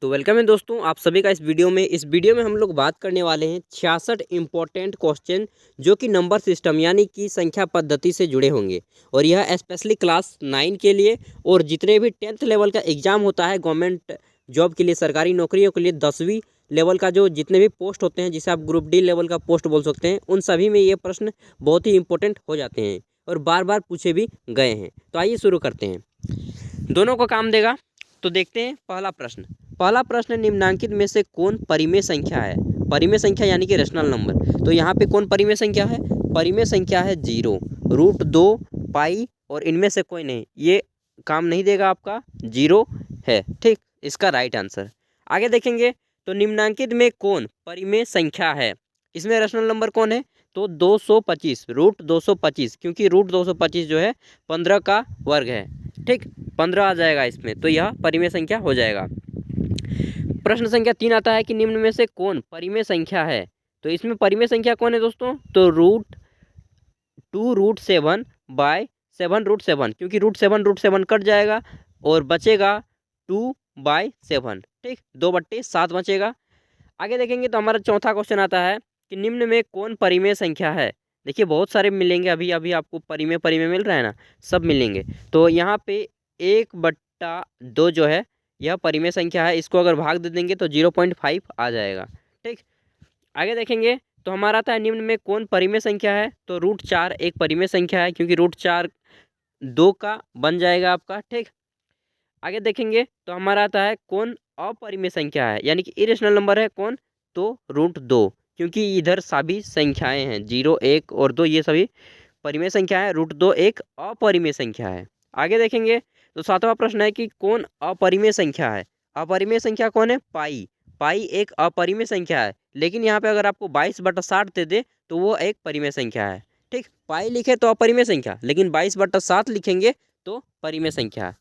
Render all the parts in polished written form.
तो वेलकम है दोस्तों आप सभी का इस वीडियो में हम लोग बात करने वाले हैं 66 इम्पोर्टेंट क्वेश्चन जो कि नंबर सिस्टम यानी कि संख्या पद्धति से जुड़े होंगे। और यह स्पेशली क्लास 9 के लिए और जितने भी 10th लेवल का एग्ज़ाम होता है गवर्नमेंट जॉब के लिए, सरकारी नौकरियों के लिए 10वीं लेवल का जो जितने भी पोस्ट होते हैं, जिसे आप ग्रुप डी लेवल का पोस्ट बोल सकते हैं, उन सभी में ये प्रश्न बहुत ही इंपॉर्टेंट हो जाते हैं और बार बार पूछे भी गए हैं। तो आइए शुरू करते हैं। दोनों को काम देगा। तो देखते हैं पहला प्रश्न निम्नांकित में से कौन परिमेय संख्या है। परिमेय संख्या यानी कि रेशनल नंबर। तो यहाँ पे कौन परिमेय संख्या है? परिमेय संख्या है 0, √2, पाई और इनमें से कोई नहीं। ये काम नहीं देगा, आपका 0 है। ठीक, इसका राइट आंसर। आगे देखेंगे तो निम्नांकित में कौन परिमेय संख्या है। इसमें रेशनल नंबर कौन है? तो 225, √225, क्योंकि √225 जो है 15 का वर्ग है। ठीक, 15 आ जाएगा इसमें, तो यह परिमेय संख्या हो जाएगा। प्रश्न संख्या 3 आता है कि निम्न में से कौन परिमेय संख्या है। तो इसमें परिमेय संख्या कौन है दोस्तों? तो √2√7/7 क्योंकि √7 कट जाएगा और बचेगा 2/7। ठीक, 2/7 बचेगा। आगे देखेंगे तो हमारा चौथा क्वेश्चन आता है कि निम्न में कौन परिमेय संख्या है। देखिए बहुत सारे मिलेंगे, अभी आपको परिमेय मिल रहा है ना, सब मिलेंगे। तो यहाँ पे 1/2 जो है यह परिमेय संख्या है। इसको अगर भाग दे देंगे तो 0.5 आ जाएगा। ठीक, आगे देखेंगे तो हमारा आता है निम्न में कौन परिमेय संख्या है। तो √4 एक परिमेय संख्या है, क्योंकि √4 2 का बन जाएगा आपका। ठीक, आगे देखेंगे तो हमारा आता है कौन अपरिमेय संख्या है, यानी कि इरेशनल नंबर है कौन? तो √2, क्योंकि इधर सभी संख्याएं हैं 0, 1 और 2, ये सभी परिमेय संख्या है। √2 एक अपरिमेय संख्या है। आगे देखेंगे तो सातवां प्रश्न है कि कौन अपरिमेय संख्या है। अपरिमेय संख्या कौन है? पाई। पाई एक अपरिमेय संख्या है, लेकिन यहाँ पे अगर आपको 22/60 दे दे तो वो एक परिमेय संख्या है। ठीक, पाई लिखे तो अपरिमेय संख्या, लेकिन 22/7 लिखेंगे तो परिमेय संख्या।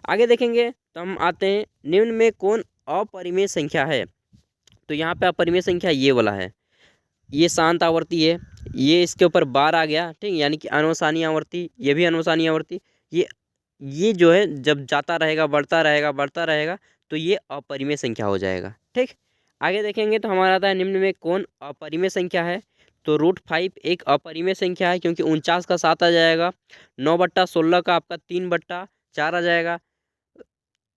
आगे देखेंगे तो हम आते हैं निम्न में कौन अपरिमेय संख्या है। तो यहाँ पे अपरिमेय संख्या ये वाला है, ये शांत आवर्ती है, ये इसके ऊपर बार आ गया। ठीक, यानी कि अनवसानी आवर्ती, ये भी अनवसानी आवर्ती। ये जो है जब जाता रहेगा बढ़ता रहेगा तो ये अपरिमेय संख्या हो जाएगा। ठीक, आगे देखेंगे तो हमारा आता है निम्न में कौन अपरिमेय संख्या है। तो √5 एक अपरिमेय संख्या है, क्योंकि 49 का 7 आ जाएगा। 9/16 का आपका 3/4 आ जाएगा।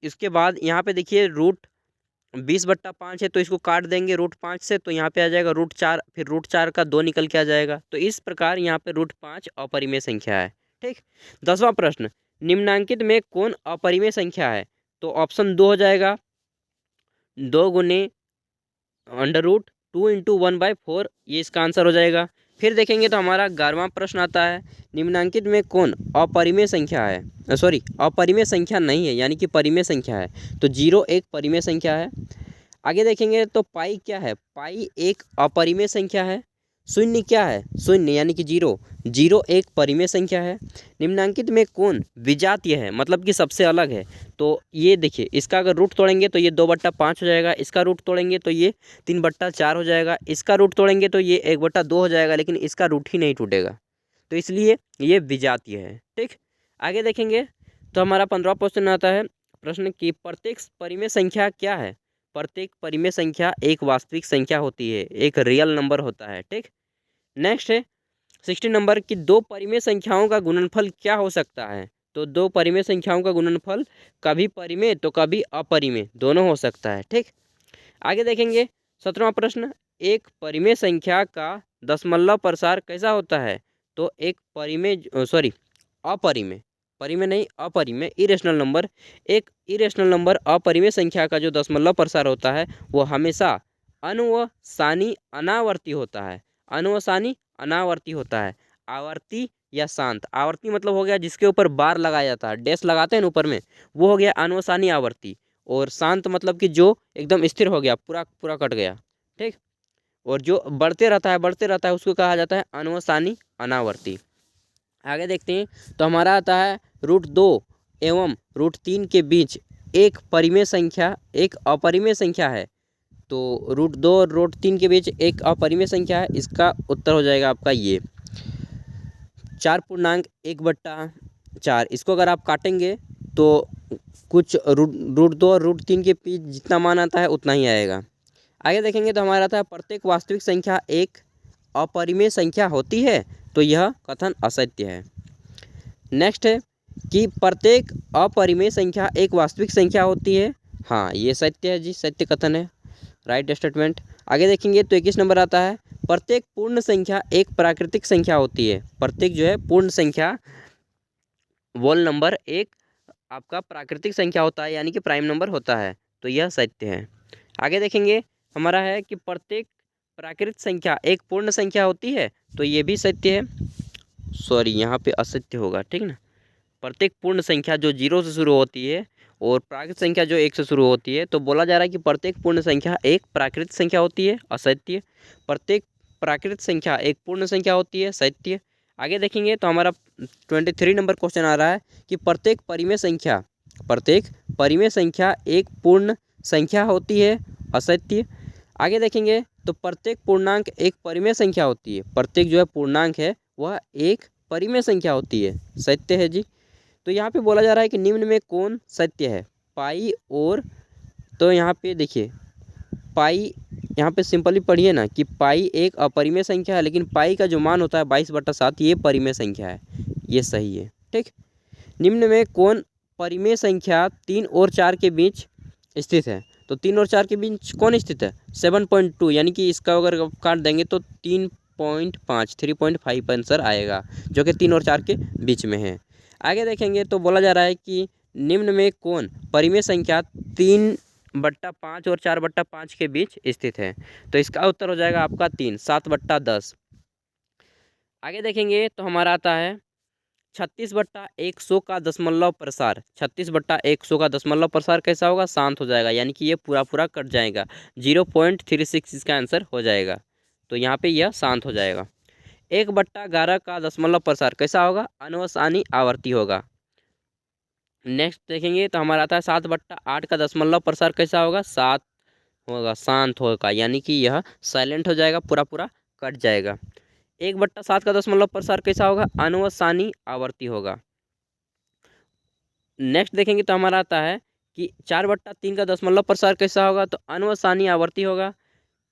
इसके बाद यहाँ पे देखिए √20/5 है, तो इसको काट देंगे √5 से, तो यहाँ पे आ जाएगा √4, फिर √4 का 2 निकल के आ जाएगा। तो इस प्रकार यहाँ पे √5 अपरिमेय संख्या है। ठीक, 10वां प्रश्न निम्नांकित में कौन अपरिमेय संख्या है। तो ऑप्शन 2 हो जाएगा, 2 गुने √2 × 1/4, ये इसका आंसर हो जाएगा। फिर देखेंगे तो हमारा 11वां प्रश्न आता है निम्नांकित में कौन अपरिमेय संख्या है। सॉरी, अपरिमेय संख्या नहीं है, यानी कि परिमेय संख्या है। तो 0 एक परिमेय संख्या है। आगे देखेंगे तो पाई क्या है? पाई एक अपरिमेय संख्या है। शून्य क्या है? शून्य यानी कि 0, 0 एक परिमेय संख्या है। निम्नांकित में कौन विजातीय है, मतलब कि सबसे अलग है। तो ये देखिए, इसका अगर रूट तोड़ेंगे तो ये 2/5 हो जाएगा, इसका रूट तोड़ेंगे तो ये 3/4 हो जाएगा, इसका रूट तोड़ेंगे तो ये 1/2 हो जाएगा, लेकिन इसका रूट ही नहीं टूटेगा, तो इसलिए ये विजातीय है। ठीक, आगे देखेंगे तो हमारा 15वां क्वेश्चन आता है प्रश्न की प्रत्येक परिमेय संख्या क्या है। प्रत्येक परिमेय संख्या एक वास्तविक संख्या होती है, एक रियल नंबर होता है। ठीक, नेक्स्ट है 16 नंबर की दो परिमेय संख्याओं का गुणनफल क्या हो सकता है। तो दो परिमेय संख्याओं का गुणनफल कभी परिमेय तो कभी अपरिमेय दोनों हो सकता है। ठीक, आगे देखेंगे 17वां प्रश्न, एक परिमेय संख्या का दशमलव प्रसार कैसा होता है। तो एक अपरिमेय, परिमेय नहीं अपरिमेय, इरेशनल नंबर, एक इरेशनल नंबर अपरिमेय संख्या का जो दशमलव प्रसार होता है वो हमेशा अनुवसानी अनावर्ती होता है। अनुवसानी अनावर्ती होता है। आवर्ती या शांत, आवर्ती मतलब हो गया जिसके ऊपर बार लगाया जाता है, डैश लगाते हैं ना ऊपर में, वो हो गया अनुवसानी आवर्ती। और शांत मतलब कि जो एकदम स्थिर हो गया, पूरा पूरा कट गया। ठीक, और जो बढ़ते रहता है उसको कहा जाता है अनुवसानी अनावर्ती। आगे देखते हैं तो हमारा आता है √2 एवं √3 के बीच एक परिमेय संख्या एक अपरिमेय संख्या है। तो √2 और √3 के बीच एक अपरिमेय संख्या है। इसका उत्तर हो जाएगा आपका ये 4.1/4। इसको अगर आप काटेंगे तो कुछ रूट 2 और रूट 3 के बीच जितना मान आता है उतना ही आएगा। आगे देखेंगे तो हमारा आता है प्रत्येक वास्तविक संख्या एक अपरिमेय संख्या होती है, तो यह कथन असत्य है। नेक्स्ट है कि प्रत्येक अपरिमेय संख्या एक वास्तविक संख्या होती है, हाँ ये सत्य है जी, सत्य कथन है, राइट स्टेटमेंट। आगे देखेंगे तो 21 नंबर आता है प्रत्येक पूर्ण संख्या एक प्राकृतिक संख्या होती है। प्रत्येक जो है पूर्ण संख्या वोल नंबर एक आपका प्राकृतिक संख्या होता है, यानी कि प्राइम नंबर होता है, तो यह सत्य है। आगे देखेंगे हमारा है कि प्रत्येक प्राकृत संख्या एक पूर्ण संख्या होती है, तो ये भी सत्य है, सॉरी यहाँ पे असत्य होगा, ठीक ना। प्रत्येक पूर्ण संख्या जो 0 से शुरू होती है और प्राकृत संख्या जो 1 से शुरू होती है, तो बोला जा रहा है कि प्रत्येक पूर्ण संख्या एक प्राकृत संख्या होती है, असत्य। प्रत्येक प्राकृत संख्या एक पूर्ण संख्या होती है, सत्य। आगे देखेंगे तो हमारा 23 नंबर क्वेश्चन आ रहा है कि प्रत्येक परिमेय संख्या एक पूर्ण संख्या होती है, असत्य। आगे देखेंगे तो प्रत्येक पूर्णांक एक परिमेय संख्या होती है। प्रत्येक जो है पूर्णांक है वह एक परिमेय संख्या होती है, सत्य है जी। तो यहाँ पे बोला जा रहा है कि निम्न में कौन सत्य है, पाई और, तो यहाँ पे देखिए पाई, यहाँ पे सिंपली पढ़िए ना कि पाई एक अपरिमेय संख्या है, लेकिन पाई का जो मान होता है 22/7 ये परिमेय संख्या है, ये सही है, ठीक। निम्न में कौन परिमेय संख्या 3 और 4 के बीच स्थित है, तो 3 और 4 के बीच कौन स्थित है, 7.2, यानी कि इसका अगर काट देंगे तो 3.5 आंसर आएगा, जो कि 3 और 4 के बीच में है। आगे देखेंगे तो बोला जा रहा है कि निम्न में कौन परिमेय संख्या 3/5 और 4/5 के बीच स्थित है, तो इसका उत्तर हो जाएगा आपका 3, 7/10। आगे देखेंगे तो हमारा आता है 36/100 का दशमलव प्रसार। 36/100 का दशमलव प्रसार कैसा होगा, शांत हो जाएगा, यानी कि ये पूरा पूरा कट जाएगा, 0.36 इसका आंसर हो जाएगा, तो यहाँ पे यह शांत हो जाएगा। 1/11 का दशमलव प्रसार कैसा होगा, अनवसानी आवर्ती होगा। नेक्स्ट देखेंगे तो हमारा आता है 7/8 का दशमलव प्रसार कैसा होगा, 7 होगा, शांत होगा, यानी कि यह साइलेंट हो जाएगा, पूरा पूरा कट जाएगा। 1/7 का दशमलव प्रसार कैसा होगा, अनवसानी आवर्ती होगा। नेक्स्ट देखेंगे तो हमारा आता है कि 4/3 का दशमलव प्रसार कैसा होगा, तो अनवसानी आवर्ती होगा।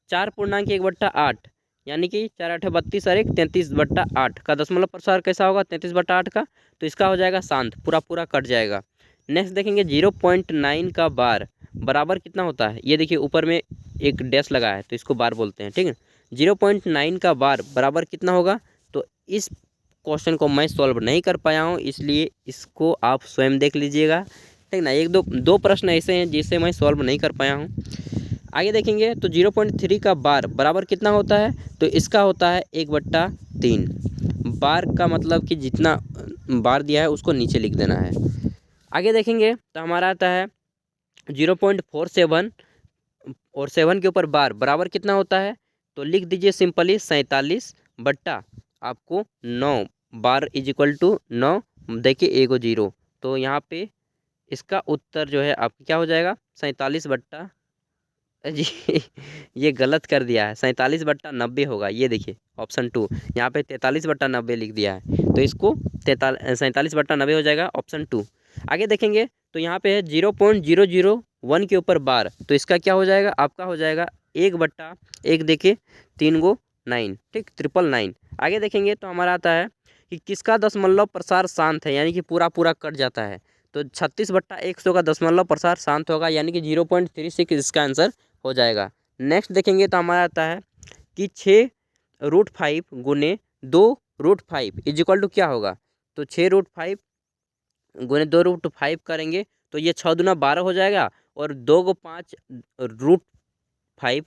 4.1/8 यानी कि 4×8 = 32 और 1 33/8 का दशमलव प्रसार कैसा होगा, 33/8 का, तो इसका हो जाएगा शांत, पूरा पूरा कट जाएगा। नेक्स्ट देखेंगे 0.9 का बार बराबर कितना होता है, ये देखिए ऊपर में एक डैश लगा है तो इसको बार बोलते हैं, ठीक है। 0.9 का बार बराबर कितना होगा, तो इस क्वेश्चन को मैं सॉल्व नहीं कर पाया हूँ, इसलिए इसको आप स्वयं देख लीजिएगा, ठीक ना। एक दो प्रश्न ऐसे हैं जिसे मैं सॉल्व नहीं कर पाया हूँ। आगे देखेंगे तो 0.3 का बार बराबर कितना होता है, तो इसका होता है 1/3। बार का मतलब कि जितना बार दिया है उसको नीचे लिख देना है। आगे देखेंगे तो हमारा आता है 0.47 और 7 के ऊपर बार बराबर कितना होता है, तो लिख दीजिए सिंपली 47/, आपको 9 बार = 9, देखिए 1 और 0, तो यहाँ पे इसका उत्तर जो है आपका क्या हो जाएगा, 47/, जी ये गलत कर दिया है, 47/90 होगा, ये देखिए ऑप्शन 2, यहाँ पे 43/90 लिख दिया है, तो इसको 47/90 हो जाएगा, ऑप्शन 2। आगे देखेंगे तो यहाँ पे है 0.001 के ऊपर बार, तो इसका क्या हो जाएगा, आपका हो जाएगा 1/1, देखिए 3 × 9, ठीक, 999। आगे देखेंगे तो हमारा आता है कि किसका दशमलव प्रसार शांत है, यानी कि पूरा पूरा कट जाता है, तो 36/100 का दशमलव प्रसार शांत होगा, यानी कि 0.36 इसका आंसर हो जाएगा। नेक्स्ट देखेंगे तो हमारा आता है कि 6√5 × 2√5 = क्या होगा, तो 6√5 × 2√5 करेंगे तो ये 6 दूना 12 हो जाएगा, और 2 को 5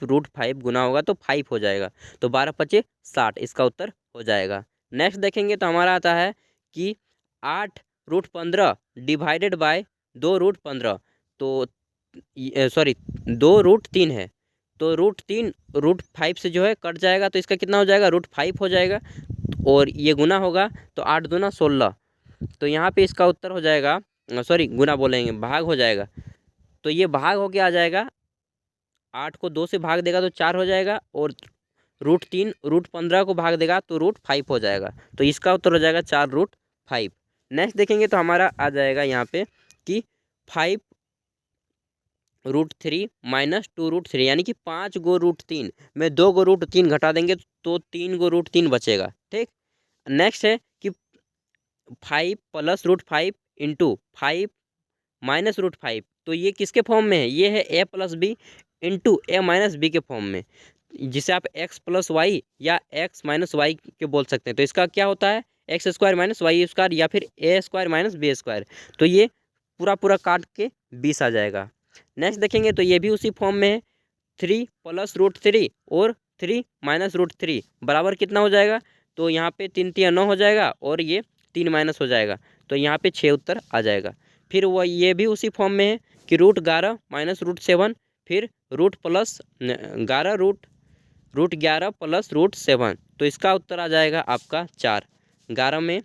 √5 गुना होगा तो 5 हो जाएगा, तो 12×5 = 60 इसका उत्तर हो जाएगा। नेक्स्ट देखेंगे तो हमारा आता है कि 8√15 डिवाइडेड बाय 2√15, तो सॉरी 2√3 है, तो √3 √5 से जो है कट जाएगा, तो इसका कितना हो जाएगा, √5 हो जाएगा, और ये गुना होगा तो 8 दूना 16, तो यहाँ पे इसका उत्तर हो जाएगा, सॉरी गुना बोलेंगे, भाग हो जाएगा, तो ये भाग हो के आ जाएगा, 8 को 2 से भाग देगा तो 4 हो जाएगा, और √3 √15 को भाग देगा तो √5 हो जाएगा, तो इसका उत्तर हो जाएगा 4√5। नेक्स्ट देखेंगे तो हमारा आ जाएगा यहाँ पे कि 5√3 माइनस 2√3 यानी कि 5 × √3 में 2 × √3 घटा देंगे तो 3 × √3 बचेगा। ठीक, नेक्स्ट है कि 5 + √5 इंटू 5 माइनस √5, तो ये किसके फॉर्म में है? ये है a + b into a - b के फॉर्म में, जिसे आप x + y या x - y के बोल सकते हैं। तो इसका क्या होता है? x² - y² या फिर a² - b²। तो ये पूरा पूरा काट के 20 आ जाएगा। नेक्स्ट देखेंगे तो ये भी उसी फॉर्म में है। 3 + √3 और 3 - √3 बराबर कितना हो जाएगा? तो यहाँ पे 3 × 9 हो जाएगा और ये 3 माइनस हो जाएगा, तो यहाँ पे 6 उत्तर आ जाएगा। फिर वह ये भी उसी फॉर्म में है कि √11 - √7 फिर √11 + √7, तो इसका उत्तर आ जाएगा आपका 4। 11 में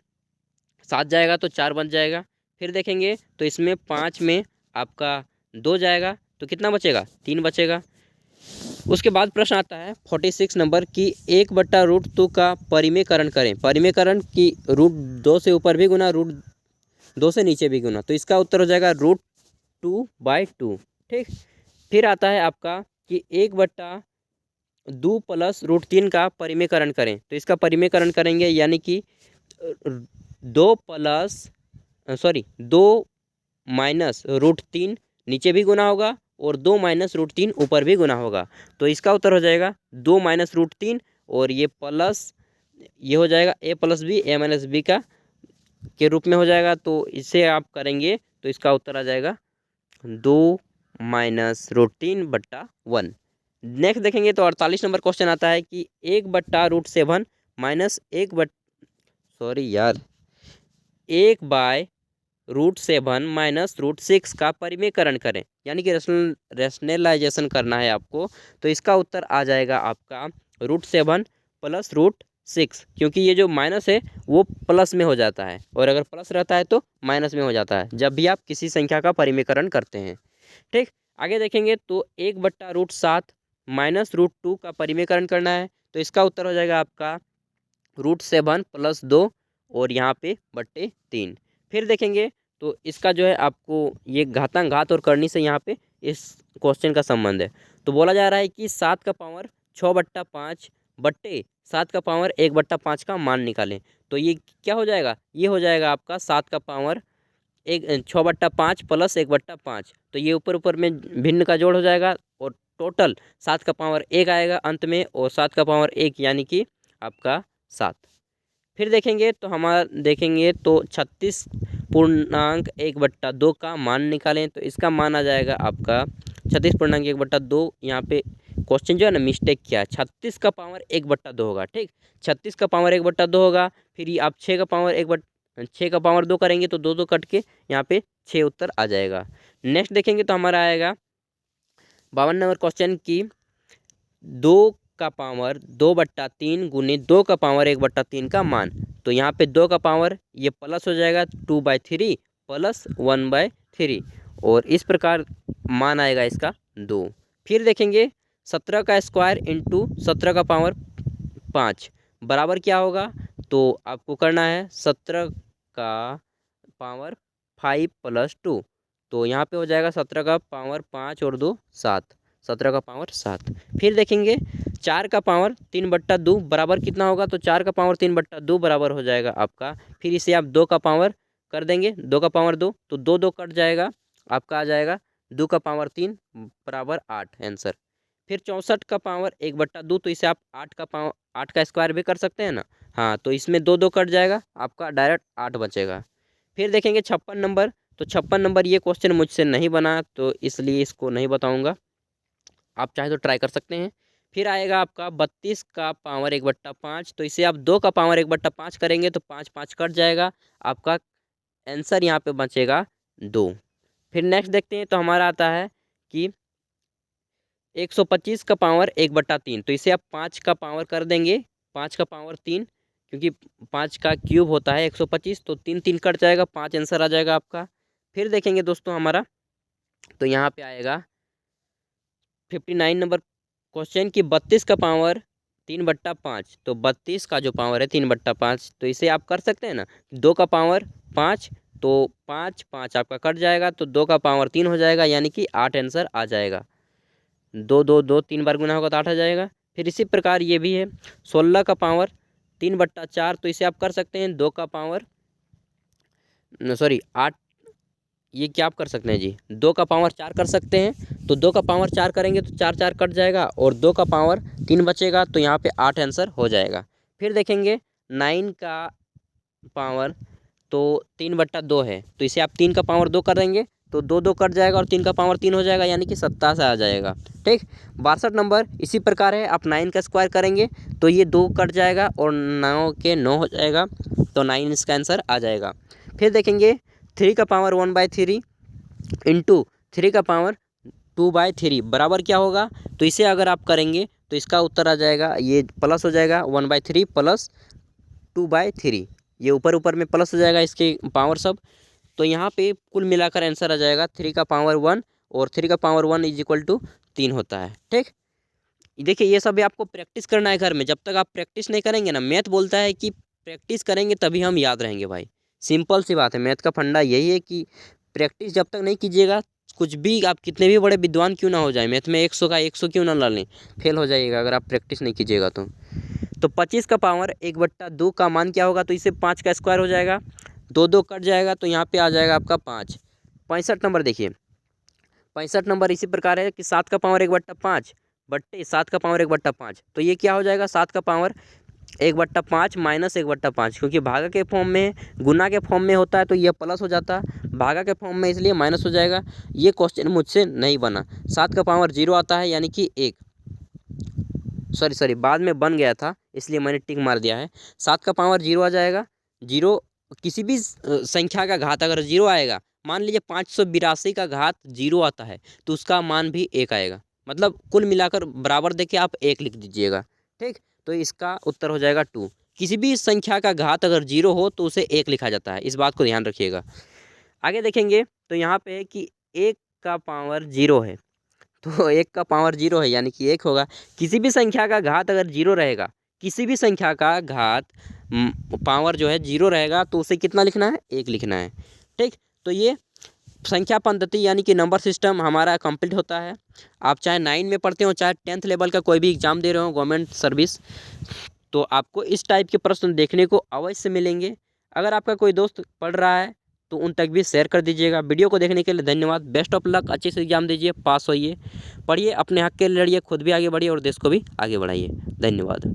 7 जाएगा तो 4 बच जाएगा। फिर देखेंगे तो इसमें 5 में आपका 2 जाएगा तो कितना बचेगा? 3 बचेगा। उसके बाद प्रश्न आता है 46 नंबर की 1/√2 का परिमेयकरण करें। परिमेयकरण की √2 से ऊपर भी गुना √2 से नीचे भी गुना, तो इसका उत्तर हो जाएगा √2/2। ठीक, फिर आता है आपका कि 1/2 + √3 का परिमेयकरण करें। तो इसका परिमेयकरण करेंगे यानी कि 2 माइनस √3 नीचे भी गुना होगा और 2 माइनस √3 ऊपर भी गुना होगा, तो इसका उत्तर हो जाएगा 2 माइनस √3 और ये प्लस ये हो जाएगा a + b a - b का के रूप में हो जाएगा। तो इसे आप करेंगे तो इसका उत्तर आ जाएगा 2 माइनस √3/1। नेक्स्ट देखेंगे तो 48 नंबर क्वेश्चन आता है कि 1/√7 माइनस 1/√7 माइनस √6 का परिमेयकरण करें, यानी कि रेशनलाइजेशन करना है आपको। तो इसका उत्तर आ जाएगा आपका √7 + √6, क्योंकि ये जो माइनस है वो प्लस में हो जाता है और अगर प्लस रहता है तो माइनस में हो जाता है जब भी आप किसी संख्या का परिमेयकरण करते हैं। ठीक, आगे देखेंगे तो 1/√7 माइनस √2 का परिमेयकरण करना है। तो इसका उत्तर हो जाएगा आपका √7 + 2 और यहाँ पे /3। फिर देखेंगे तो इसका जो है आपको ये घातांक और करनी से यहाँ पे इस क्वेश्चन का संबंध है। तो बोला जा रहा है कि 7 का पावर 6/5 बट्टे 7 का पावर 1/5 का मान निकालें। तो ये क्या हो जाएगा? ये हो जाएगा आपका 7 का पावर 6/5 + 1/5, तो ये ऊपर ऊपर में भिन्न का जोड़ हो जाएगा और टोटल 7 का पावर 1 आएगा अंत में और 7 का पावर 1 यानी कि आपका 7। फिर देखेंगे तो 36.1/2 का मान निकालें। तो इसका मान आ जाएगा आपका 36.1/2। यहाँ पे क्वेश्चन जो है ना मिस्टेक किया है, 36 का पावर 1/2 होगा। ठीक, 36 का पावर 1/2 होगा। फिर ये आप 6 का पावर 2 करेंगे तो 2 कट के यहाँ पे 6 उत्तर आ जाएगा। नेक्स्ट देखेंगे तो हमारा आएगा 52 नंबर क्वेश्चन की 2 का पावर 2/3 गुने 2 का पावर 1/3 का मान। तो यहाँ पे 2 का पावर ये प्लस हो जाएगा 2/3 + 1/3 और इस प्रकार मान आएगा इसका 2। फिर देखेंगे 17 का स्क्वायर इंटू 17 का पावर 5 बराबर क्या होगा? तो आपको करना है 17 का पावर 5 + 2, तो यहाँ पे हो जाएगा 17 का पावर 5 और 2 7, 17 का पावर 7। फिर देखेंगे 4 का पावर 3/2 बराबर कितना होगा? तो 4 का पावर 3/2 बराबर हो जाएगा आपका, फिर इसे आप 2 का पावर कर देंगे, 2 का पावर 2 तो 2 कट जाएगा, आपका आ जाएगा 2 का पावर 3 बराबर 8 आंसर। फिर 64 का पावर 1/2, तो इसे आप 8 का स्क्वायर भी कर सकते हैं ना। हाँ, तो इसमें 2 कट जाएगा, आपका डायरेक्ट 8 बचेगा। फिर देखेंगे 56 नंबर। तो 56 नंबर ये क्वेश्चन मुझसे नहीं बना तो इसलिए इसको नहीं बताऊंगा, आप चाहे तो ट्राई कर सकते हैं। फिर आएगा आपका 32 का पावर 1/5, तो इसे आप 2 का पावर 1/5 करेंगे तो 5 कट जाएगा, आपका आंसर यहाँ पे बचेगा 2। फिर नेक्स्ट देखते हैं तो हमारा आता है कि 125 का पावर 1/3, तो इसे आप 5 का पावर कर देंगे, 5 का पावर 3, क्योंकि 5 का क्यूब होता है 125, तो 3 कट जाएगा, 5 आंसर आ जाएगा आपका। फिर देखेंगे दोस्तों हमारा तो यहाँ पे आएगा 59 नंबर क्वेश्चन की 32 का पावर 3/5, तो 32 का जो पावर है 3/5, तो इसे आप कर सकते हैं ना, 2 का पावर 5 तो 5 5 आपका कट जाएगा, तो 2 का पावर 3 हो जाएगा, यानी कि 8 आंसर आ जाएगा। 2 2 2 3 बार गुना होगा तो 8 आ जाएगा। फिर इसी प्रकार ये भी है 16 का पावर 3/4, तो इसे आप कर सकते हैं 2 का पावर सॉरी 8, ये क्या आप कर सकते हैं जी, 2 का पावर 4 कर सकते हैं। तो 2 का पावर 4 करेंगे तो 4 4 कट जाएगा और 2 का पावर 3 बचेगा, तो यहाँ पे 8 आंसर हो जाएगा। फिर देखेंगे 9 का पावर तो 3/2 है, तो इसे आप 3 का पावर 2 कर देंगे तो 2 2 कट जाएगा और 3 का पावर 3 हो जाएगा, यानी कि 27 आ जाएगा। ठीक, 62 नंबर इसी प्रकार है, आप 9 का स्क्वायर करेंगे तो ये 2 कट जाएगा और 9 के 9 हो जाएगा, तो 9 इसका आंसर आ जाएगा। फिर देखेंगे 3 का पावर 1/3 इंटू 3 का पावर 2/3 बराबर क्या होगा, तो इसे अगर आप करेंगे तो इसका उत्तर आ जाएगा, ये प्लस हो जाएगा 1/3 प्लस 2/3, ये ऊपर ऊपर में प्लस हो जाएगा इसके पावर सब। तो यहाँ पे कुल मिलाकर आंसर आ जाएगा 3 का पावर 1 और 3 का पावर 1 इज इक्वल टू 3 होता है। ठीक, देखिए ये सब भी आपको प्रैक्टिस करना है घर में। जब तक आप प्रैक्टिस नहीं करेंगे ना, मैथ बोलता है कि प्रैक्टिस करेंगे तभी हम याद रहेंगे भाई। सिंपल सी बात है, मैथ का फंडा यही है कि प्रैक्टिस जब तक नहीं कीजिएगा, कुछ भी आप कितने भी बड़े विद्वान क्यों ना हो जाए, मैथ में 100 का 100 क्यों ना ला लें, फेल हो जाइएगा अगर आप प्रैक्टिस नहीं कीजिएगा तो 25 का पावर 1/2 का मान क्या होगा, तो इसे 5 का स्क्वायर हो जाएगा, 2 2 कट जाएगा, तो यहाँ पे आ जाएगा आपका 5। 65 नंबर देखिए, 65 नंबर इसी प्रकार है कि 7 का पावर 1/5 बट्टे 7 का पावर 1/5, तो ये क्या हो जाएगा 7 का पावर 1/5 माइनस 1/5, क्योंकि भागा के फॉर्म में गुना के फॉर्म में होता है तो ये प्लस हो जाता, भागा के फॉर्म में इसलिए माइनस हो जाएगा। ये क्वेश्चन मुझसे नहीं बना। 7 का पावर 0 आता है, यानी कि 1, सॉरी बाद में बन गया था इसलिए मैंने टिक मार दिया है। 7 का पावर 0 आ जाएगा। 0 किसी भी संख्या का घात अगर 0 आएगा, मान लीजिए 582 का घात 0 आता है तो उसका मान भी 1 आएगा, मतलब कुल मिलाकर बराबर देके आप 1 लिख दीजिएगा। ठीक, तो इसका उत्तर हो जाएगा 2। किसी भी संख्या का घात अगर 0 हो तो उसे 1 लिखा जाता है, इस बात को ध्यान रखिएगा। आगे देखेंगे तो यहाँ पे है कि 1 का पावर 0 है, तो 1 का पावर 0 है यानी कि 1 होगा। किसी भी संख्या का घात अगर 0 रहेगा, किसी भी संख्या का घात पावर जो है 0 रहेगा तो उसे कितना लिखना है, 1 लिखना है। ठीक, तो ये संख्या पद्धति यानी कि नंबर सिस्टम हमारा कंप्लीट होता है। आप चाहे 9 में पढ़ते हो, चाहे 10th लेवल का कोई भी एग्ज़ाम दे रहे हो गवर्नमेंट सर्विस, तो आपको इस टाइप के प्रश्न देखने को अवश्य मिलेंगे। अगर आपका कोई दोस्त पढ़ रहा है तो उन तक भी शेयर कर दीजिएगा। वीडियो को देखने के लिए धन्यवाद। बेस्ट ऑफ लक, अच्छे से एग्जाम दीजिए, पास होइए, पढ़िए, अपने हक के लिए लड़िए, खुद भी आगे बढ़िए और देश को भी आगे बढ़ाइए। धन्यवाद।